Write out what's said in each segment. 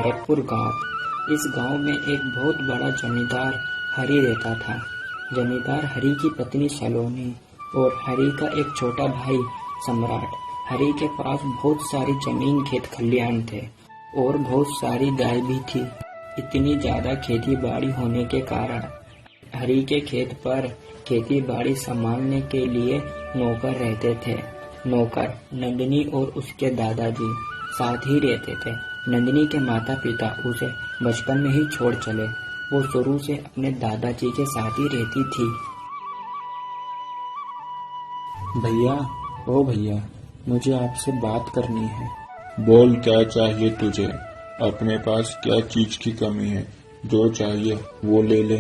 भरतपुर गांव। इस गांव में एक बहुत बड़ा जमींदार हरि रहता था। जमींदार हरि की पत्नी सलोनी और हरि का एक छोटा भाई सम्राट। हरि के पास बहुत सारी जमीन खेत खलियान थे और बहुत सारी गाय भी थी। इतनी ज्यादा खेती बाड़ी होने के कारण हरि के खेत पर खेती बाड़ी संभालने के लिए नौकर रहते थे। नौकर नंदिनी और उसके दादाजी साथ ही रहते थे। नंदिनी के माता पिता उसे बचपन में ही छोड़ चले। वो शुरू से अपने दादाजी के साथ ही रहती थी। भैया, ओ भैया, मुझे आपसे बात करनी है। बोल, क्या चाहिए तुझे? अपने पास क्या चीज की कमी है? जो चाहिए वो ले ले।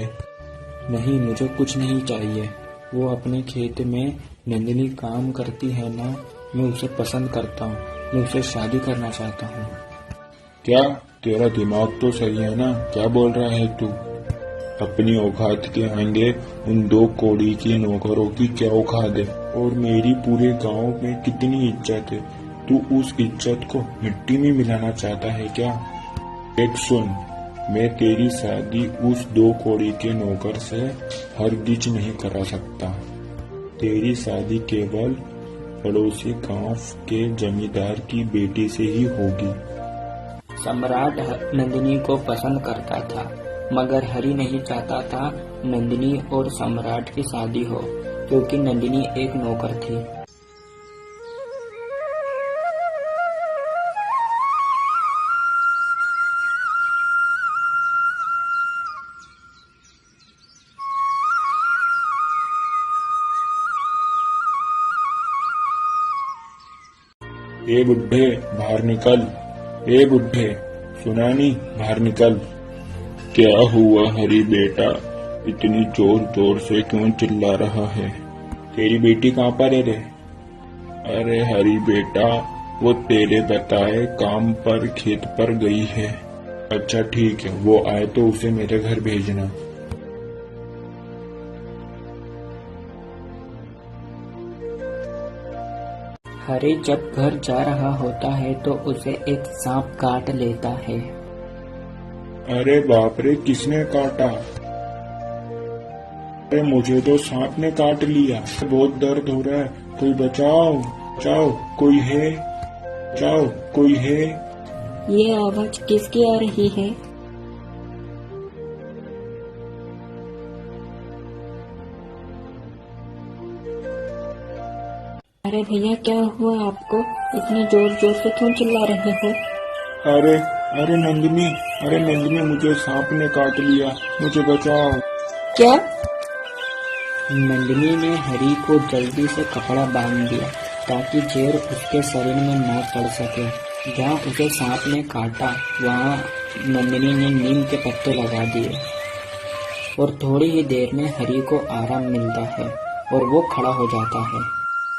नहीं, मुझे कुछ नहीं चाहिए। वो अपने खेत में नंदिनी काम करती है ना, मैं उसे पसंद करता हूँ। मैं उससे शादी करना चाहता हूँ। क्या तेरा दिमाग तो सही है ना? क्या बोल रहा है तू? अपनी औकात के आगे उन 2 कौड़ी की नौकरों की क्या औकात है? और मेरी पूरे गांव में कितनी इज्जत है। तू उस इज्जत को मिट्टी में मिलाना चाहता है क्या? एक सुन, मैं तेरी शादी उस 2 कौड़ी के नौकर से हरगिज नहीं करा सकता। तेरी शादी केवल पड़ोसी गांव के जमींदार की बेटी से ही होगी। सम्राट नंदिनी को पसंद करता था, मगर हरि नहीं चाहता था नंदिनी और सम्राट की शादी हो, क्योंकि नंदिनी एक नौकर थी। ए बुड्ढे, बाहर निकल। ए बुड्ढे, सुना नहीं? बाहर निकल। क्या हुआ हरी बेटा? इतनी जोर जोर से क्यों चिल्ला रहा है? तेरी बेटी कहाँ पर है रे? अरे हरी बेटा, वो तेरे बताए काम पर खेत पर गई है। अच्छा ठीक है, वो आए तो उसे मेरे घर भेजना। हरि जब घर जा रहा होता है तो उसे एक सांप काट लेता है। अरे बाप रे, किसने काटा? अरे मुझे तो सांप ने काट लिया। बहुत दर्द हो रहा है। कोई बचाओ, बचाओ, कोई है? बचाओ, कोई है? ये आवाज किसकी आ रही है? अरे भैया, क्या हुआ आपको? इतनी जोर जोर से क्यों चिल्ला रहे हो? अरे अरे नंदिनी, अरे नंदिनी, मुझे सांप ने काट लिया, मुझे बचाओ। क्या? नंदिनी ने हरि को जल्दी से कपड़ा बांध दिया ताकि जहर उसके शरीर में न चढ़ सके। जहाँ उसे सांप ने काटा वहाँ नंदिनी ने नीम के पत्ते लगा दिए और थोड़ी ही देर में हरि को आराम मिलता है और वो खड़ा हो जाता है।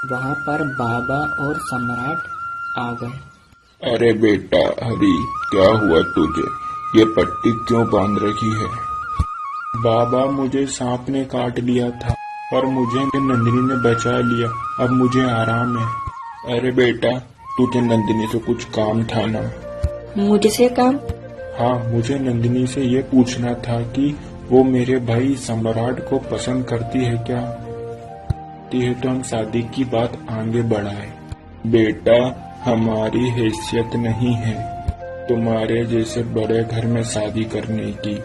वहाँ पर बाबा और सम्राट आ गए। अरे बेटा हरी, क्या हुआ तुझे? ये पट्टी क्यों बांध रखी है? बाबा, मुझे सांप ने काट लिया था, पर मुझे नंदिनी ने बचा लिया। अब मुझे आराम है। अरे बेटा, तुझे नंदिनी से कुछ काम था ना? मुझसे काम? हाँ, मुझे नंदिनी से ये पूछना था कि वो मेरे भाई सम्राट को पसंद करती है क्या? है तो हम शादी की बात आगे बढ़ाए। बेटा, हमारी हैसियत नहीं है तुम्हारे जैसे बड़े घर में शादी करने की,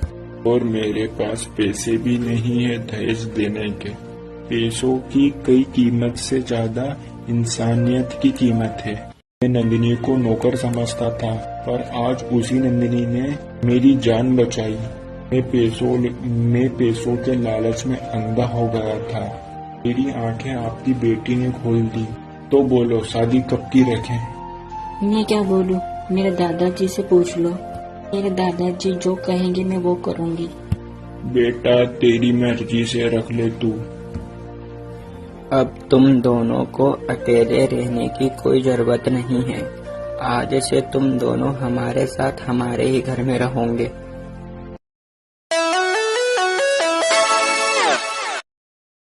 और मेरे पास पैसे भी नहीं है दहेज देने के। पैसों की कई कीमत से ज्यादा इंसानियत की कीमत है। मैं नंदिनी को नौकर समझता था, पर आज उसी नंदिनी ने मेरी जान बचाई। मैं पैसों के लालच में अंधा हो गया था। मेरी आंखें आपकी बेटी ने खोल दी। तो बोलो, शादी कब की रखें? मैं क्या बोलूं? मेरे दादाजी से पूछ लो। मेरे दादाजी जो कहेंगे मैं वो करूंगी। बेटा, तेरी मर्जी से रख ले तू। अब तुम दोनों को अकेले रहने की कोई जरूरत नहीं है। आज से तुम दोनों हमारे साथ हमारे ही घर में रहोगे।